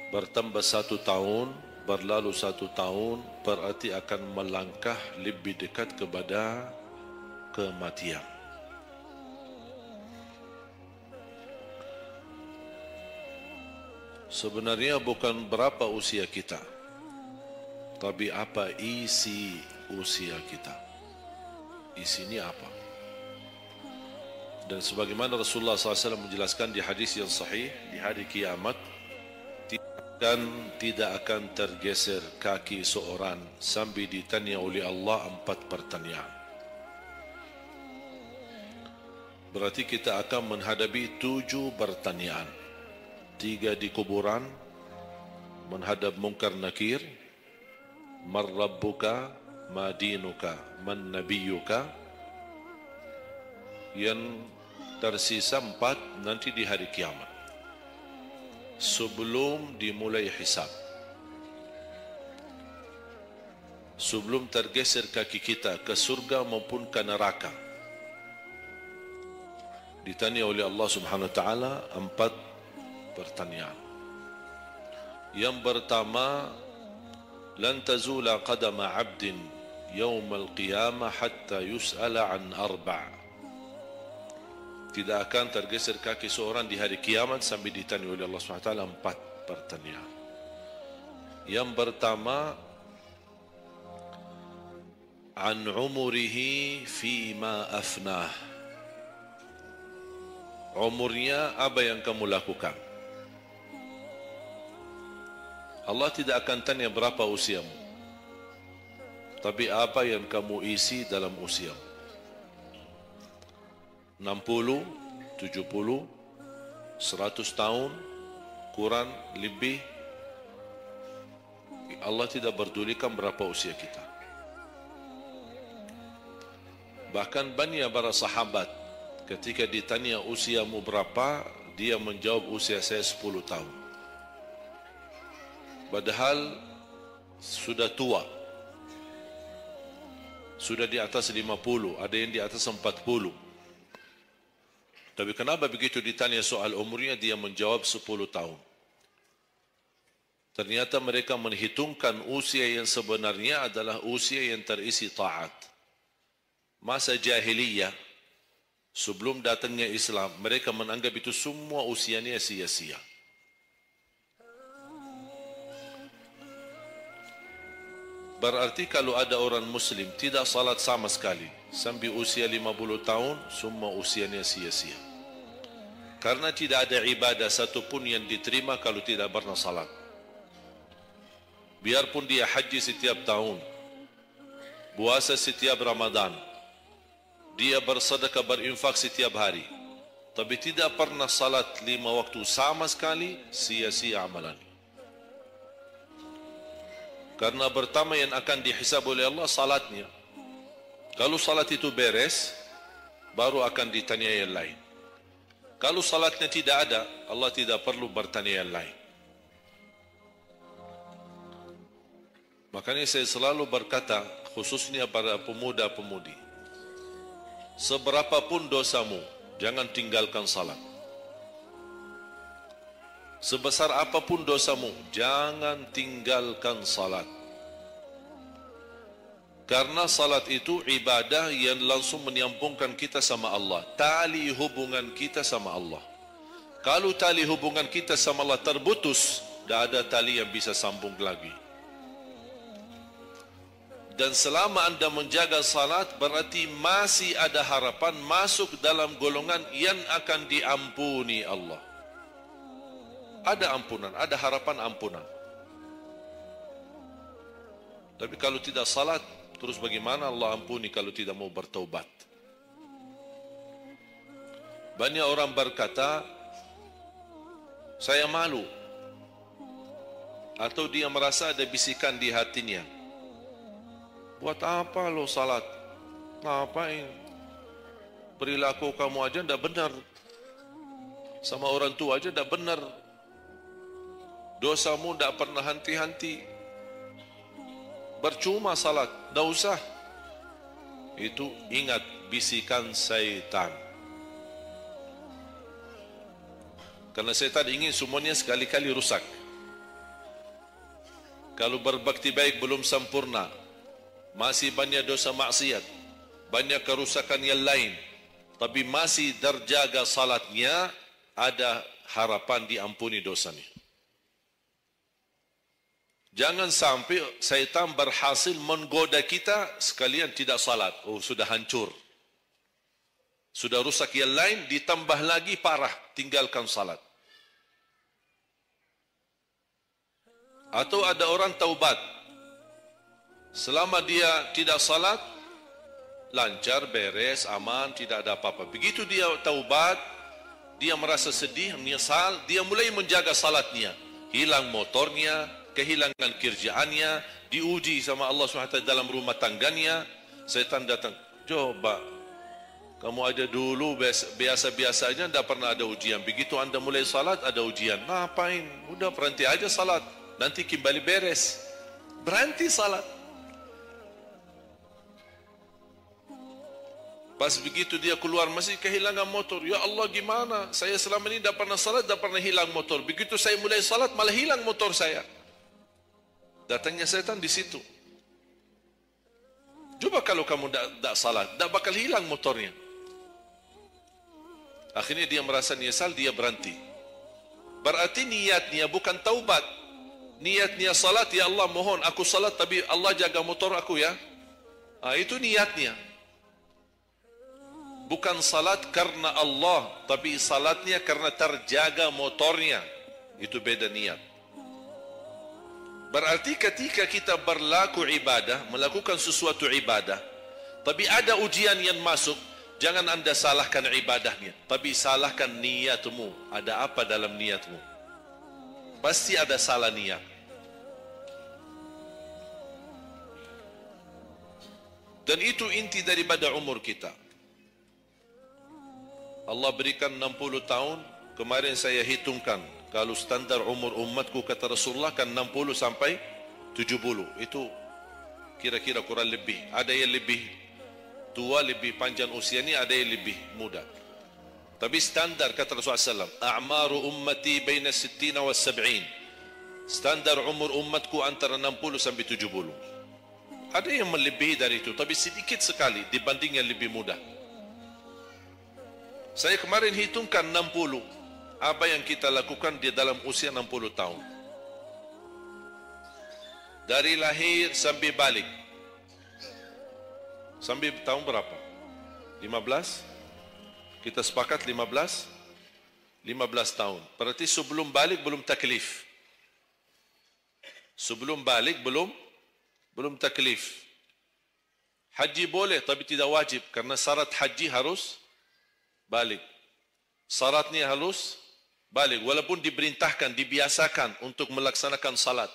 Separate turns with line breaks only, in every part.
Bertambah 1 tahun, berlalu 1 tahun, berarti akan melangkah lebih dekat kepada kematian. Sebenarnya bukan berapa usia kita, tapi apa isi usia kita. Isinya apa? Dan sebagaimana Rasulullah SAW menjelaskan di hadis yang sahih, di hari kiamat tidak akan tergeser kaki seorang sambil ditanya oleh Allah 4 pertanyaan. Berarti kita akan menghadapi 7 pertanyaan. 3 di kuburan, menghadap munkar nakir, man rabbuka, ma dinuka, man nabiyuka. Yang tersisa 4 nanti di hari kiamat, sebelum dimulai hisab, sebelum tergeser kaki kita ke surga maupun ke neraka, ditanya oleh Allah Subhanahu wa taala 4 pertanyaan. Yang pertama, lan tazula qadama 'abdin yaumal qiyamah hatta yus'ala an 4. Tidak akan tergeser kaki seorang di hari kiamat sambil ditanya oleh Allah Subhanahu wa taala 4 pertanyaan. Yang pertama, an umurihi fima afnah. Umurnya apa yang kamu lakukan? Allah tidak akan tanya berapa usiamu, tapi apa yang kamu isi dalam usiamu. 60, 70, 100 tahun, kurang, lebih. Allah tidak berdulikan berapa usia kita. Bahkan banyak para sahabat ketika ditanya usiamu berapa, dia menjawab usia saya 10 tahun. Padahal sudah tua, sudah di atas 50, ada yang di atas 40. Tapi kenapa begitu ditanya soal umurnya, dia menjawab 10 tahun. Ternyata mereka menghitungkan usia yang sebenarnya adalah usia yang terisi taat. Masa jahiliyah, sebelum datangnya Islam, mereka menganggap itu semua usianya sia-sia. Berarti kalau ada orang Muslim tidak salat sama sekali sampai usia 50 tahun, semua usianya sia-sia. Karena tidak ada ibadah satupun yang diterima kalau tidak pernah salat. Biarpun dia haji setiap tahun, puasa setiap Ramadan, dia bersedekah berinfak setiap hari, tapi tidak pernah salat 5 waktu sama sekali, sia-sia amalan. Karena pertama yang akan dihisab oleh Allah salatnya. Kalau salat itu beres, baru akan ditanya yang lain. Kalau salatnya tidak ada, Allah tidak perlu bertanya yang lain. Makanya saya selalu berkata, khususnya para pemuda-pemudi, seberapapun dosamu, jangan tinggalkan salat. Sebesar apapun dosamu, jangan tinggalkan salat. Karena salat itu ibadah yang langsung menyambungkan kita sama Allah. Tali hubungan kita sama Allah. Kalau tali hubungan kita sama Allah terputus, tidak ada tali yang bisa sambung lagi. Dan selama anda menjaga salat, berarti masih ada harapan masuk dalam golongan yang akan diampuni Allah. Ada ampunan, ada harapan ampunan. Tapi kalau tidak salat, terus bagaimana Allah ampuni kalau tidak mau bertaubat? Banyak orang berkata, saya malu. Atau dia merasa ada bisikan di hatinya. Buat apa lo salat? Ngapain? Perilaku kamu aja tidak benar. Sama orang tua aja tidak benar. Dosamu tidak pernah henti-henti. Percuma salat, tidak usah. Itu ingat bisikan syaitan. Karena syaitan ingin semuanya sekali-kali rusak. Kalau berbakti baik belum sempurna, masih banyak dosa maksiat, banyak kerusakan yang lain, tapi masih terjaga salatnya, ada harapan diampuni dosanya. Jangan sampai syaitan berhasil menggoda kita sekalian tidak salat. Oh, sudah hancur. Sudah rusak yang lain, ditambah lagi parah, tinggalkan salat. Atau ada orang taubat. Selama dia tidak salat, lancar, beres, aman, tidak ada apa-apa. Begitu dia taubat, dia merasa sedih, menyesal, dia mulai menjaga salatnya. Hilang motornya, kehilangan kerjaannya, diuji sama Allah SWT dalam rumah tangganya. Syaitan datang, coba, kamu ada dulu biasa-biasanya tidak pernah ada ujian. Begitu anda mulai salat, ada ujian. Ngapain? Udah berhenti aja salat. Nanti kembali beres. Berhenti salat. Pas begitu dia keluar masih kehilangan motor. Ya Allah, gimana? Saya selama ini tidak pernah salat, tidak pernah hilang motor. Begitu saya mulai salat, malah hilang motor saya. Datangnya setan di situ. Coba kalau kamu tidak salat, tidak bakal hilang motornya. Akhirnya dia merasa nyesal, dia berhenti. Berarti niatnya bukan taubat. Niatnya salat, ya Allah mohon aku salat tapi Allah jaga motor aku ya. Itu niatnya. Bukan salat karena Allah, tapi salatnya karena terjaga motornya. Itu beda niat. Berarti ketika kita berlaku ibadah, melakukan sesuatu ibadah, tapi ada ujian yang masuk, jangan anda salahkan ibadahnya, tapi salahkan niatmu. Ada apa dalam niatmu? Pasti ada salah niat. Dan itu inti daripada umur kita. Allah berikan 60 tahun. Kemarin saya hitungkan, kalau standar umur umatku kata Rasulullah kan 60 sampai 70. Itu kira-kira kurang lebih. Ada yang lebih tua, lebih panjang usianya, ada yang lebih muda. Tapi standar kata Rasulullah SAW, a'maru ummati baina 60 wa 70. Standar umur umatku antara 60 sampai 70. Ada yang melebihi dari itu, tapi sedikit sekali dibanding yang lebih muda. Saya kemarin hitungkan 60. Apa yang kita lakukan di dalam usia 60 tahun. Dari lahir sampai balik. Sampai tahun berapa? 15? Kita sepakat 15? 15 tahun. Berarti sebelum balik belum taklif. Sebelum balik belum taklif. Haji boleh tapi tidak wajib karena syarat haji harus balik. Syaratnya harus balik walaupun diperintahkan, dibiasakan untuk melaksanakan salat.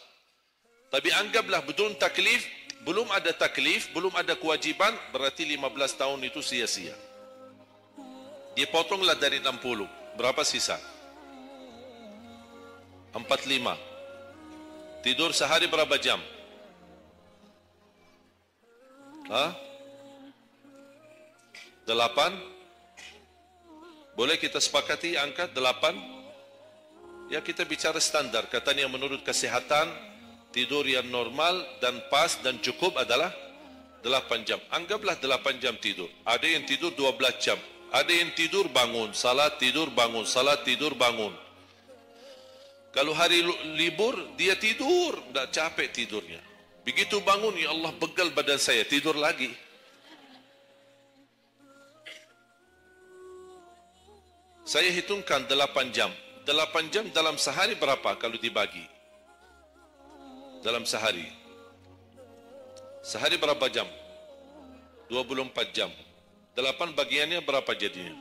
Tapi anggaplah betul taklif, belum ada taklif, belum ada kewajiban, berarti 15 tahun itu sia-sia. Dipotonglah dari 60. Berapa sisa? 45. Tidur sehari berapa jam? Hah? 8? Boleh kita sepakati angka 8? Ya kita bicara standar. Katanya menurut kesehatan, tidur yang normal dan pas dan cukup adalah 8 jam. Anggaplah 8 jam tidur. Ada yang tidur 12 jam. Ada yang tidur bangun, salat tidur bangun, salat tidur bangun. Kalau hari libur dia tidur, tidak capek tidurnya. Begitu bangun, ya Allah begal badan saya, tidur lagi. Saya hitungkan 8 jam. 8 jam dalam sehari berapa kalau dibagi? Dalam sehari. Sehari berapa jam? 24 jam. 8 bagiannya berapa jadinya?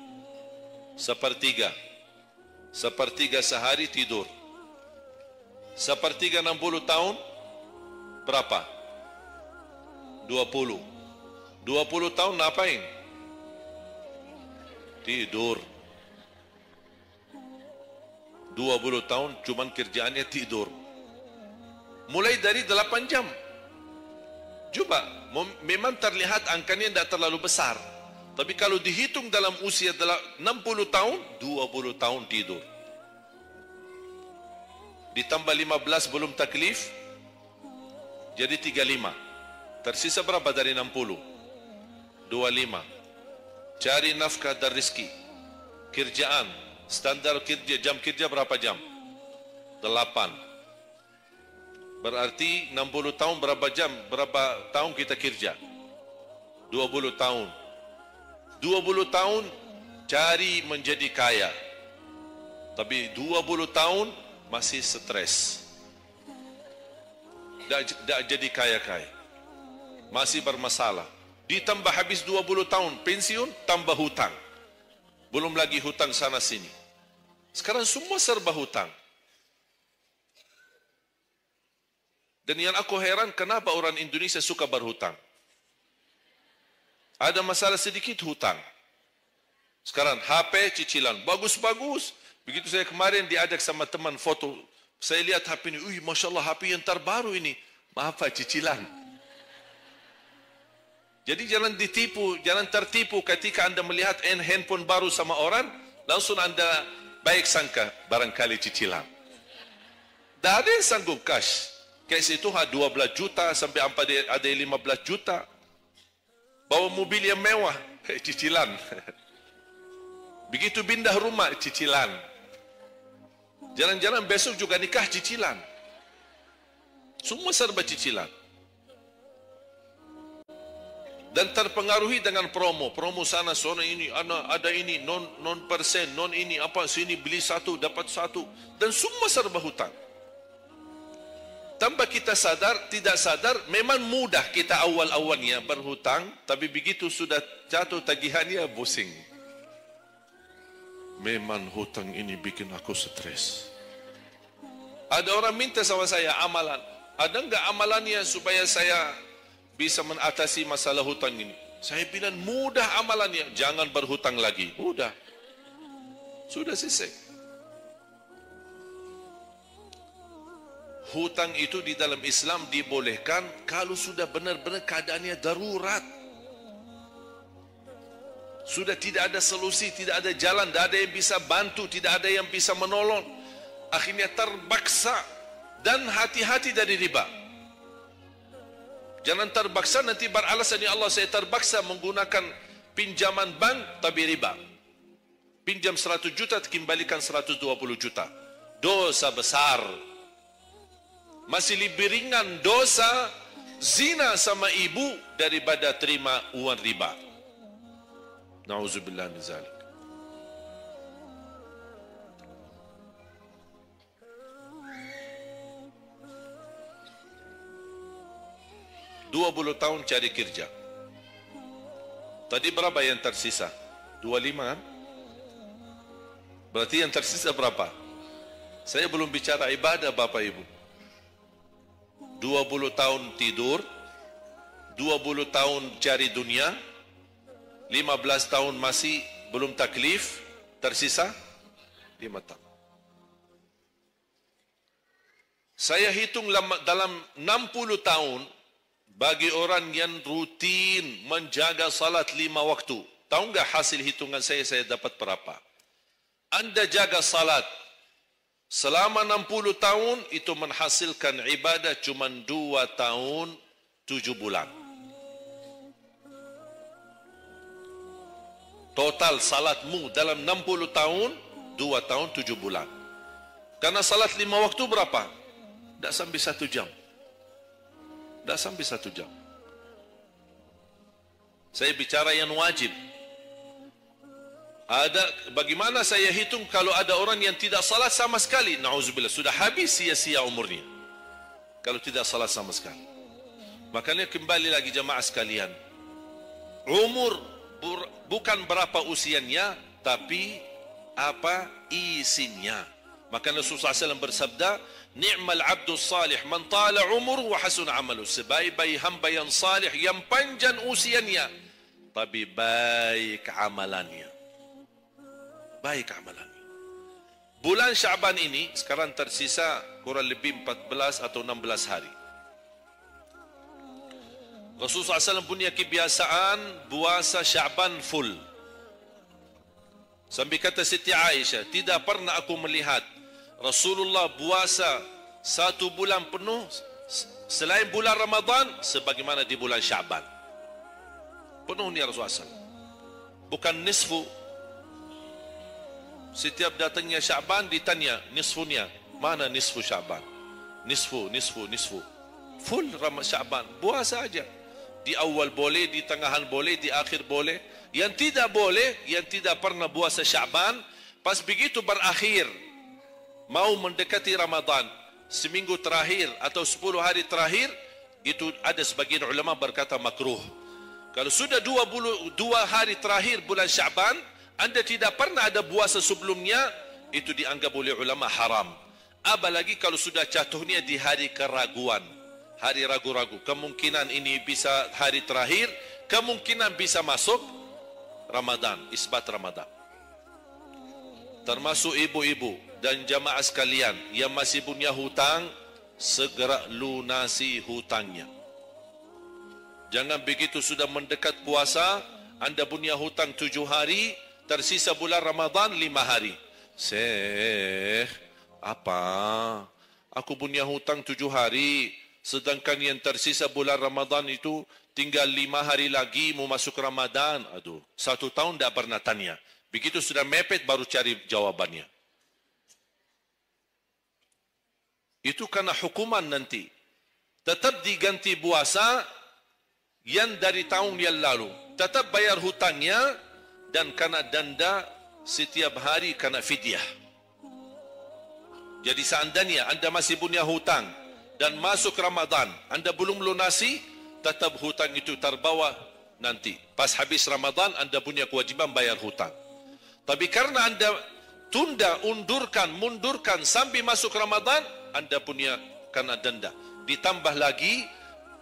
Sepertiga. Sepertiga sehari tidur. Sepertiga 60 tahun berapa? 20. 20 tahun ngapain? Tidur. 20 tahun cuman kerjaannya tidur. Mulai dari 8 jam. Cuba, memang terlihat angkanya tidak terlalu besar. Tapi kalau dihitung dalam usia 60 tahun, 20 tahun tidur. Ditambah 15 belum taklif, jadi 35. Tersisa berapa dari 60? 25. Cari nafkah dan rezeki. Kerjaan, standar kerja, jam kerja berapa jam? 8. Berarti 60 tahun berapa jam? Berapa tahun kita kerja? 20 tahun. 20 tahun cari menjadi kaya. Tapi 20 tahun masih stres. Tak jadi kaya-kaya. Masih bermasalah. Ditambah habis 20 tahun pensiun, tambah hutang. Belum lagi hutang sana sini. Sekarang semua serba hutang. Dan yang aku heran, kenapa orang Indonesia suka berhutang? Ada masalah sedikit hutang. Sekarang HP cicilan bagus-bagus. Begitu saya kemarin diajak sama teman foto, saya lihat HP ini, Masya Allah HP yang terbaru ini. Maaf Pak, cicilan. Jadi jangan ditipu, jangan tertipu ketika anda melihat handphone baru sama orang, langsung anda baik sangka barangkali cicilan. Tak ada yang sanggup cash. Cash itu 12 juta sampai ada 15 juta. Bawa mobil yang mewah, cicilan. Begitu pindah rumah, cicilan. Jalan-jalan besok juga nikah, cicilan. Semua serba cicilan. Dan terpengaruhi dengan promo. Promo sana, sana ini, ada ini, non persen, non ini, apa, sini beli satu, dapat satu. Dan semua serba hutang. Tanpa kita sadar, tidak sadar, memang mudah kita awal-awalnya berhutang, tapi begitu sudah jatuh tagihannya, pusing. Memang hutang ini bikin aku stres. Ada orang minta sama saya amalan. Ada enggak amalannya supaya saya bisa mengatasi masalah hutang ini? Saya bilang mudah amalannya, jangan berhutang lagi. Mudah. Sudah selesai. Hutang itu di dalam Islam dibolehkan kalau sudah benar-benar keadaannya darurat. Sudah tidak ada solusi, tidak ada jalan, tidak ada yang bisa bantu, tidak ada yang bisa menolong. Akhirnya terpaksa, dan hati-hati dari riba. Jangan terpaksa nanti beralasan, ya Allah saya terpaksa menggunakan pinjaman bank tapi riba. Pinjam 100 juta, kembalikan 120 juta. Dosa besar. Masih lebih ringan dosa zina sama ibu daripada terima uang riba. Nauzubillah min zalik. Dua 20 tahun cari kerja. Tadi berapa yang tersisa? 25 kan? Berarti yang tersisa berapa? Saya belum bicara ibadah Bapak Ibu. 20 tahun tidur, 20 tahun cari dunia, 15 tahun masih belum taklif, tersisa 5 tahun. Saya hitung dalam 60 tahun, bagi orang yang rutin menjaga salat 5 waktu, tahu enggak hasil hitungan saya dapat berapa? Anda jaga salat selama 60 tahun itu menghasilkan ibadah cuma 2 tahun 7 bulan. Total salatmu dalam 60 tahun 2 tahun 7 bulan. Karena salat 5 waktu berapa? Tak sampai 1 jam. Tak sampai 1 jam. Saya bicara yang wajib. Bagaimana saya hitung kalau ada orang yang tidak salat sama sekali? Na'udzubillah, sudah habis sia-sia umurnya. Kalau tidak salat sama sekali. Makanya kembali lagi jemaah sekalian. Umur bukan berapa usianya, tapi apa isinya. Makanya Rasulullah SAW bersabda, Ni'mal abdu salih, man tala umur wa hasun amalu. Sebaik-baik hamba yang salih, yang panjang usianya, tapi baik amalannya. Baik amalannya. Bulan Syaban ini sekarang tersisa kurang lebih 14 atau 16 hari. Rasulullah SAW punya kebiasaan puasa Sya'ban full. Sampai kata Siti Aisyah, tidak pernah aku melihat Rasulullah puasa 1 bulan penuh selain bulan Ramadan sebagaimana di bulan Sya'ban. Penuhnya Rasulullah SAW. Bukan nisfu. Setiap datangnya Sya'ban ditanya nisfunya. Mana nisfu Sya'ban? Nisfu. Full Sya'ban. Puasa saja. Di awal boleh, di tengahan boleh, di akhir boleh. Yang tidak boleh, yang tidak pernah puasa Sya'ban, pas begitu berakhir, mau mendekati Ramadan, seminggu terakhir atau 10 hari terakhir, itu ada sebagian ulama berkata makruh. Kalau sudah 2 hari terakhir bulan Sya'ban, anda tidak pernah ada puasa sebelumnya, itu dianggap oleh ulama haram. Apalagi kalau sudah jatuhnya di hari keraguan, hari ragu-ragu, kemungkinan ini bisa hari terakhir, kemungkinan bisa masuk Ramadan, isbat Ramadan. Termasuk ibu-ibu dan jamaah sekalian yang masih punya hutang, segera lunasi hutangnya. Jangan begitu sudah mendekat puasa, anda punya hutang 7 hari, tersisa bulan Ramadan 5 hari. Syekh, apa? Aku punya hutang 7 hari, sedangkan yang tersisa bulan Ramadan itu tinggal 5 hari lagi mau masuk Ramadan. Aduh, 1 tahun tidak pernah tanya. Begitu sudah mepet baru cari jawabannya. Itu karena hukuman nanti. Tetap diganti puasa yang dari tahun yang lalu. Tetap bayar hutangnya dan kena denda setiap hari kena fidyah. Jadi seandainya anda masih punya hutang dan masuk Ramadan, anda belum lunasi, tetap hutang itu terbawa nanti. Pas habis Ramadan, anda punya kewajiban bayar hutang. Tapi karena anda tunda, mundurkan sampai masuk Ramadan, anda punya kena denda. Ditambah lagi,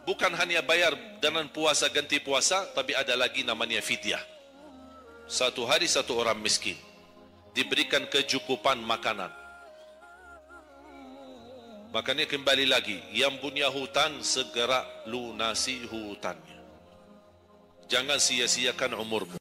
bukan hanya bayar dengan puasa ganti puasa, tapi ada lagi namanya fidyah. 1 hari 1 orang miskin. Diberikan kecukupan makanan. Makanya kembali lagi, yang punya hutang segera lunasi hutangnya. Jangan sia-siakan umurmu.